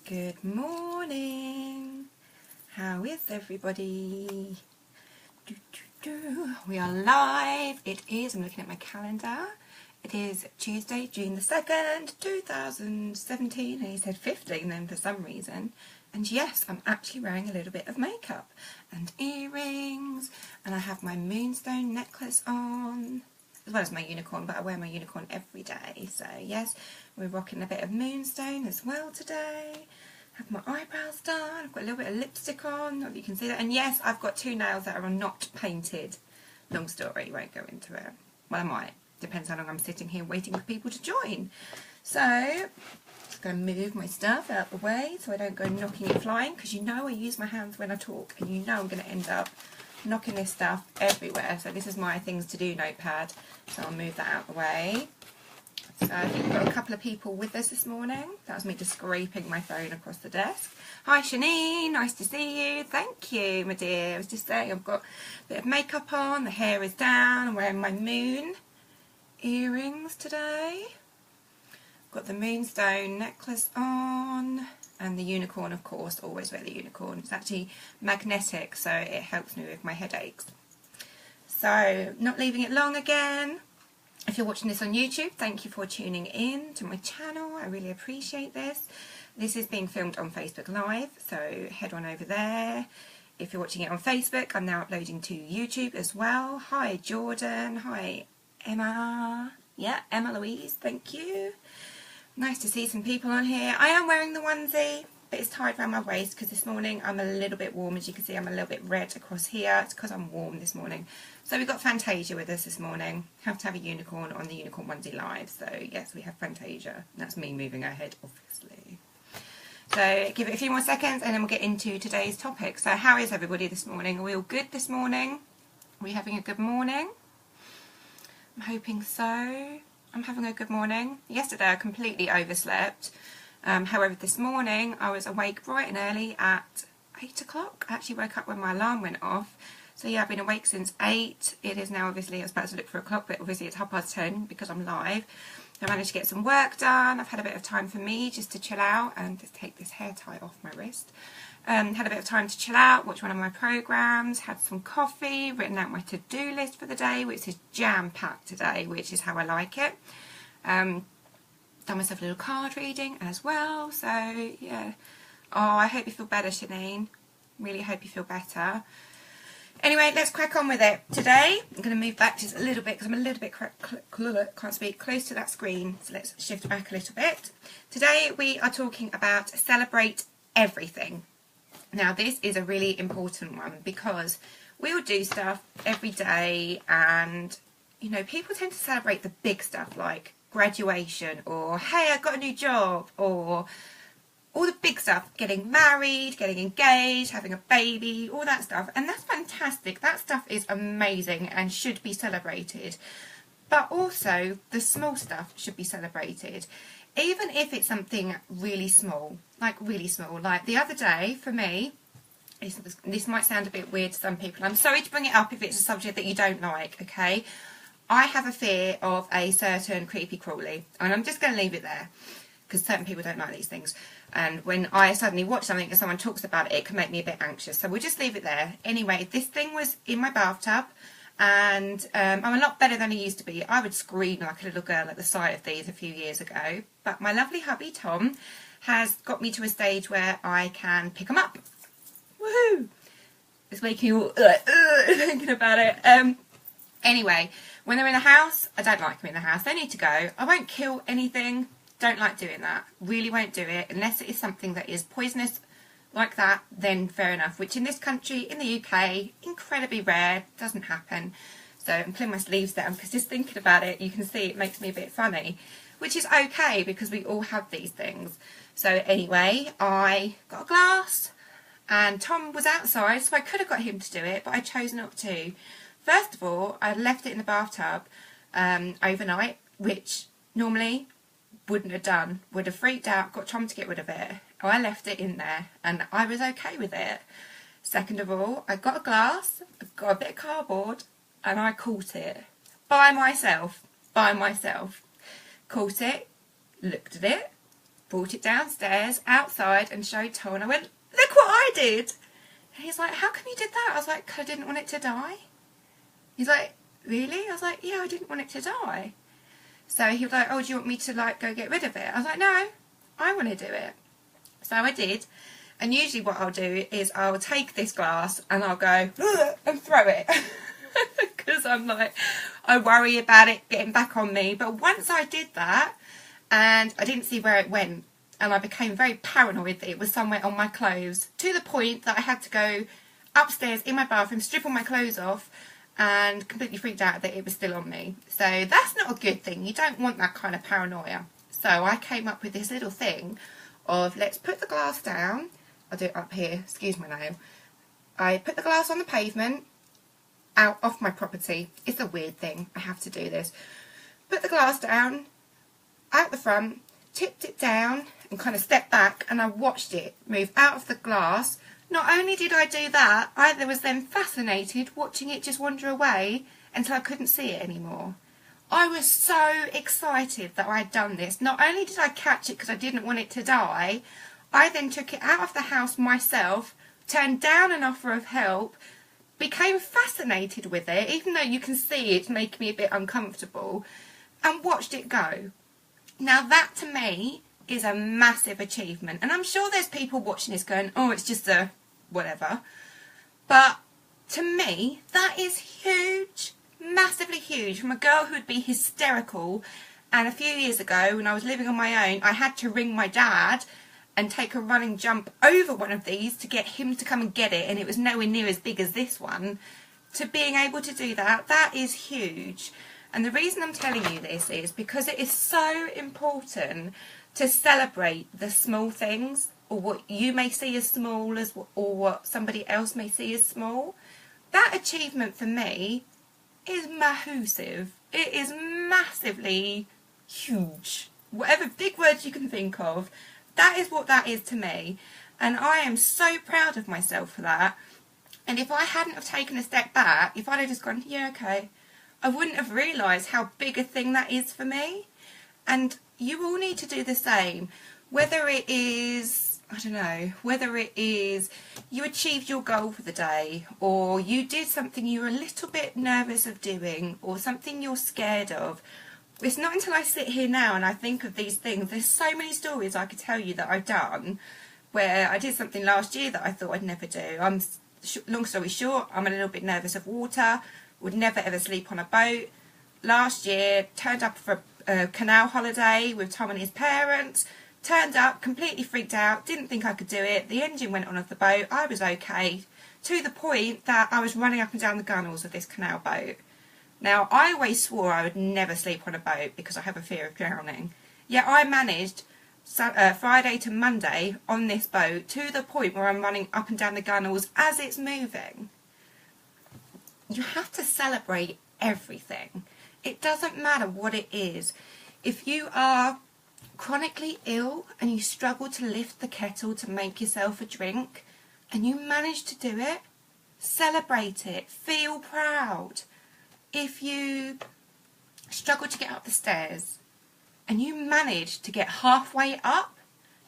Good morning. How is everybody? We are live. It is, I'm looking at my calendar. It is Tuesday, June the 2nd, 2017. And he said 15 then for some reason. And yes, I'm actually wearing a little bit of makeup and earrings. And I have my moonstone necklace on, as well as my unicorn, but I wear my unicorn every day. So yes, we're rocking a bit of moonstone as well today. Have my eyebrows done. I've got a little bit of lipstick on, not that you can see that. And yes, I've got two nails that are not painted. Long story, won't go into it. Well, I might. Depends how long I'm sitting here waiting for people to join. So, just going to move my stuff out the way so I don't go knocking it flying, because you know I use my hands when I talk, and you know I'm going to end up knocking this stuff everywhere. So this is my things to do notepad, so I'll move that out the way. So I think we've got a couple of people with us this morning. That was me just scraping my phone across the desk. Hi Shanine, nice to see you. Thank you, my dear. I was just saying I've got a bit of makeup on, the hair is down, I'm wearing my moon earrings today. Got the moonstone necklace on, and the unicorn, of course, always wear the unicorn. It's actually magnetic, so it helps me with my headaches. So, not leaving it long again. If you're watching this on YouTube, thank you for tuning in to my channel. I really appreciate this. This is being filmed on Facebook Live, so head on over there. If you're watching it on Facebook, I'm now uploading to YouTube as well. Hi Jordan, hi Emma. Yeah, Emma Louise, thank you. Nice to see some people on here. I am wearing the onesie, but it's tied around my waist because this morning I'm a little bit warm. As you can see, I'm a little bit red across here. It's because I'm warm this morning. So we've got Fantasia with us this morning. Have to have a unicorn on the Unicorn Onesie Live. So yes, we have Fantasia. That's me moving her head, obviously. So give it a few more seconds and then we'll get into today's topic. So how is everybody this morning? Are we all good this morning? Are we having a good morning? I'm hoping so. I'm having a good morning. Yesterday I completely overslept. However, this morning I was awake bright and early at 8 o'clock. I actually woke up when my alarm went off. So yeah, I've been awake since 8. It is now, obviously, I was about to look for a clock, but obviously it's 10:30 because I'm live. I managed to get some work done. I've had a bit of time for me just to chill out and just take this hair tie off my wrist. Had a bit of time to chill out, watch one of my programmes, had some coffee, written out my to-do list for the day, which is jam-packed today, which is how I like it. Done myself a little card reading as well, so yeah. Oh, I hope you feel better, Shanine. Really hope you feel better. Anyway, let's crack on with it. Today, I'm going to move back just a little bit because I'm a little bit, can't speak, close to that screen. So let's shift back a little bit. Today, we are talking about celebrate everything. Now, this is a really important one because we all do stuff every day and, you know, people tend to celebrate the big stuff like graduation or, hey, I got a new job, or all the big stuff, getting married, getting engaged, having a baby, all that stuff. And that's fantastic. That stuff is amazing and should be celebrated. But also, the small stuff should be celebrated. Even if it's something really small. Like the other day, for me, this might sound a bit weird to some people. I'm sorry to bring it up if it's a subject that you don't like, okay? I have a fear of a certain creepy crawly. And I'm just going to leave it there. Because certain people don't like these things. And when I suddenly watch something and someone talks about it, it can make me a bit anxious. So we'll just leave it there. Anyway, this thing was in my bathtub. And I'm a lot better than I used to be. I would scream like a little girl at the sight of these a few years ago. But my lovely hubby, Tom, has got me to a stage where I can pick them up. Woohoo! It's making you all thinking about it. Anyway, when they're in the house, I don't like them in the house. They need to go. I won't kill anything. Don't like doing that. Really won't do it unless it is something that is poisonous like that, then fair enough. Which in this country, in the UK, incredibly rare. Doesn't happen. So I'm pulling my sleeves down because just thinking about it, you can see it makes me a bit funny. Which is okay because we all have these things. So anyway, I got a glass and Tom was outside, so I could have got him to do it, but I chose not to. First of all, I left it in the bathtub overnight, which normally wouldn't have done, would have freaked out, got Tom to get rid of it. I left it in there and I was okay with it. Second of all, I got a glass, I got a bit of cardboard and I caught it by myself. Caught it, looked at it, brought it downstairs, outside, and showed Tom, and I went, look what I did. And he's like, how come you did that? I was like, 'cause I didn't want it to die. He's like, really? I was like, yeah, I didn't want it to die. So he was like, oh, do you want me to like go get rid of it? I was like, no, I want to do it. So I did. And usually what I'll do is I'll take this glass and I'll go and throw it. Because I'm like, I worry about it getting back on me. But once I did that and I didn't see where it went, and I became very paranoid that it was somewhere on my clothes, to the point that I had to go upstairs in my bathroom, strip all my clothes off, and completely freaked out that it was still on me. So that's not a good thing. You don't want that kind of paranoia. So I came up with this little thing of, let's put the glass down. I'll do it up here, excuse my nail. I put the glass on the pavement, out off my property. It's a weird thing, I have to do this. Put the glass down, out the front, tipped it down and kind of stepped back, and I watched it move out of the glass. Not only did I do that, I was then fascinated watching it just wander away until I couldn't see it anymore. I was so excited that I had done this. Not only did I catch it because I didn't want it to die, I then took it out of the house myself, turned down an offer of help, became fascinated with it, even though you can see it's making me a bit uncomfortable, and watched it go. Now that to me is a massive achievement, and I'm sure there's people watching this going, oh, it's just a whatever, but to me that is huge, massively huge. From a girl who would be hysterical, and a few years ago when I was living on my own, I had to ring my dad and take a running jump over one of these to get him to come and get it, and it was nowhere near as big as this one. To being able to do that, that is huge. And the reason I'm telling you this is because it is so important to celebrate the small things, or what you may see as small, or what somebody else may see as small. That achievement for me is massive. It is massively huge. Whatever big words you can think of, that is what that is to me. And I am so proud of myself for that. And if I hadn't have taken a step back, if I'd have just gone, yeah, okay, I wouldn't have realised how big a thing that is for me. And you all need to do the same. Whether it is, I don't know, whether it is you achieved your goal for the day, or you did something you were a little bit nervous of doing, or something you're scared of. It's not until I sit here now and I think of these things, there's so many stories I could tell you that I've done, where I did something last year that I thought I'd never do. Long story short, I'm a little bit nervous of water, would never ever sleep on a boat. Last year, turned up for a canal holiday with Tom and his parents, turned up, completely freaked out, didn't think I could do it. The engine went on of the boat, I was okay, to the point that I was running up and down the gunnels of this canal boat. Now, I always swore I would never sleep on a boat because I have a fear of drowning. Yet I managed Friday to Monday on this boat to the point where I'm running up and down the gunnels as it's moving. You have to celebrate everything. It doesn't matter what it is. If you are chronically ill and you struggle to lift the kettle to make yourself a drink and you manage to do it, celebrate it. Feel proud. If you struggle to get up the stairs and you manage to get halfway up,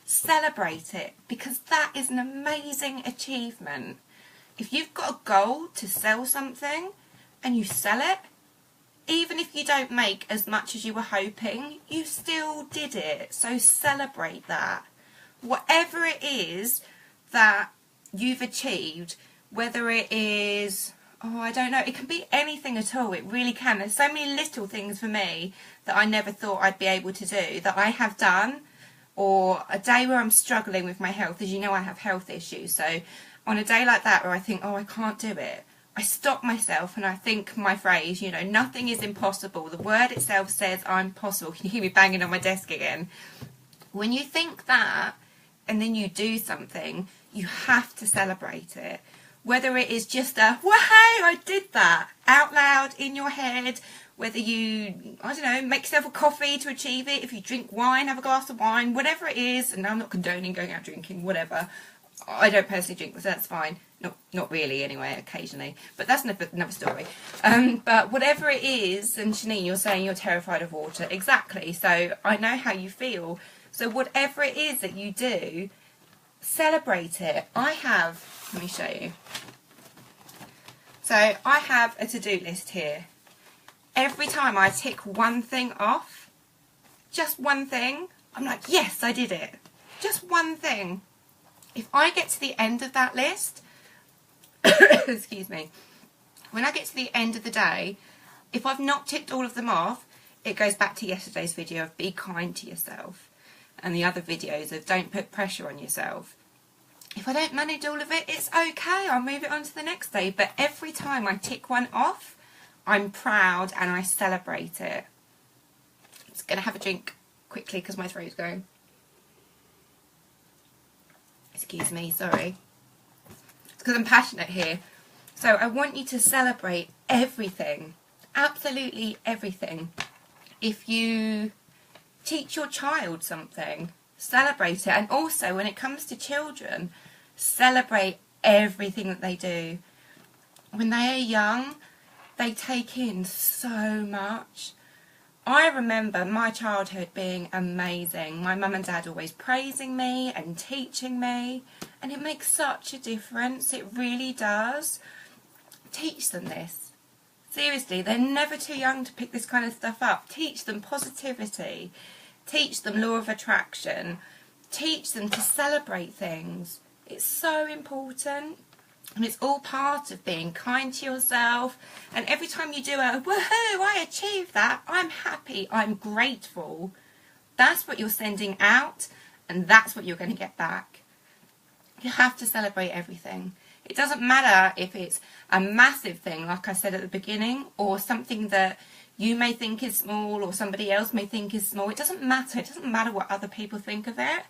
celebrate it, because that is an amazing achievement. If you've got a goal to sell something and you sell it, even if you don't make as much as you were hoping, you still did it. So celebrate that. Whatever it is that you've achieved, whether it is, oh, I don't know, it can be anything at all. It really can. There's so many little things for me that I never thought I'd be able to do that I have done. Or a day where I'm struggling with my health, as you know I have health issues. So on a day like that where I think, oh, I can't do it, I stop myself and I think my phrase, you know, nothing is impossible. The word itself says I'm possible. Can you hear me banging on my desk again? When you think that and then you do something, you have to celebrate it. Whether it is just a, well, hey, I did that, out loud in your head, whether you, I don't know, make yourself a coffee to achieve it, if you drink wine, have a glass of wine, whatever it is, and I'm not condoning going out drinking, whatever. I don't personally drink, so that's fine. Not really, anyway, occasionally. But that's another story. But whatever it is, and Janine, you're saying you're terrified of water. Exactly. So I know how you feel. So whatever it is that you do, celebrate it. Let me show you. So I have a to-do list here. Every time I tick one thing off, just one thing, I'm like, yes, I did it. Just one thing. If I get to the end of that list, excuse me, when I get to the end of the day, if I've not ticked all of them off, it goes back to yesterday's video of be kind to yourself and the other videos of don't put pressure on yourself. If I don't manage all of it, it's okay. I'll move it on to the next day. But every time I tick one off, I'm proud and I celebrate it. I'm just going to have a drink quickly because my throat's going. Excuse me, sorry. It's because I'm passionate here. So I want you to celebrate everything. Absolutely everything. If you teach your child something, celebrate it. And also when it comes to children, celebrate everything that they do. When they are young, they take in so much. I remember my childhood being amazing. My mum and dad always praising me and teaching me, and it makes such a difference. It really does. Teach them this. Seriously, they're never too young to pick this kind of stuff up. Teach them positivity. Teach them law of attraction. Teach them to celebrate things. It's so important. And it's all part of being kind to yourself. And every time you do a, woohoo, I achieved that, I'm happy, I'm grateful. That's what you're sending out, and that's what you're going to get back. You have to celebrate everything. It doesn't matter if it's a massive thing, like I said at the beginning, or something that you may think is small or somebody else may think is small. It doesn't matter. It doesn't matter what other people think of it.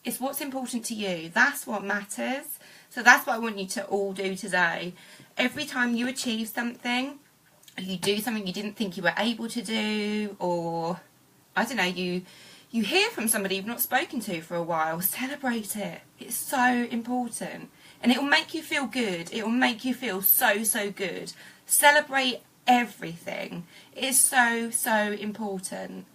It's what's important to you. That's what matters. So that's what I want you to all do today. Every time you achieve something, you do something you didn't think you were able to do, or, I don't know, you hear from somebody you've not spoken to for a while, celebrate it. It's so important. And it will make you feel good. It will make you feel so, so good. Celebrate everything. It is so, so important.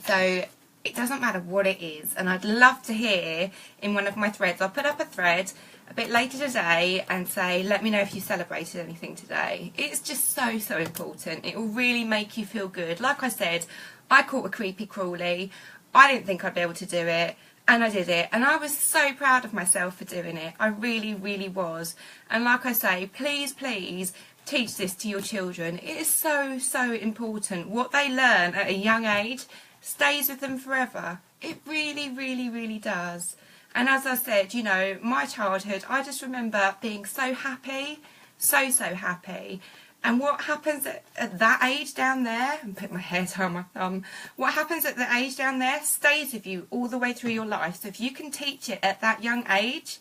So it doesn't matter what it is, and I'd love to hear in one of my threads. I'll put up a thread a bit later today and say, let me know if you celebrated anything today. It's just so, so important. It will really make you feel good. Like I said, I caught a creepy crawly. I didn't think I'd be able to do it, and I did it, and I was so proud of myself for doing it. I really, really was. And like I say, please, please teach this to your children. It is so, so important. What they learn at a young age stays with them forever. It really, really, really does. And as I said, you know, my childhood, I just remember being so happy, so, so happy. And what happens at that age down there, and put my hair down my thumb, what happens at the age down there stays with you all the way through your life. So if you can teach it at that young age,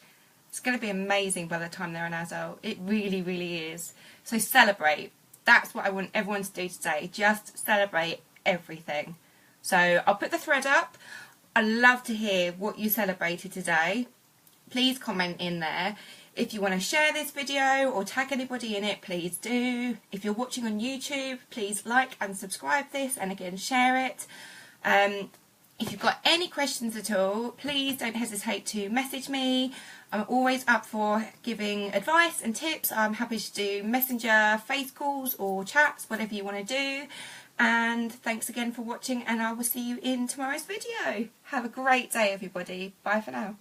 it's going to be amazing by the time they're an adult. It really, really is. So celebrate. That's what I want everyone to do today. Just celebrate everything. So I'll put the thread up. I'd love to hear what you celebrated today. Please comment in there. If you want to share this video or tag anybody in it, please do. If you're watching on YouTube, please like and subscribe this, and again share it. If you've got any questions at all, please don't hesitate to message me. I'm always up for giving advice and tips. I'm happy to do messenger, face calls or chats, whatever you want to do. And thanks again for watching, and I will see you in tomorrow's video. Have a great day, everybody. Bye for now.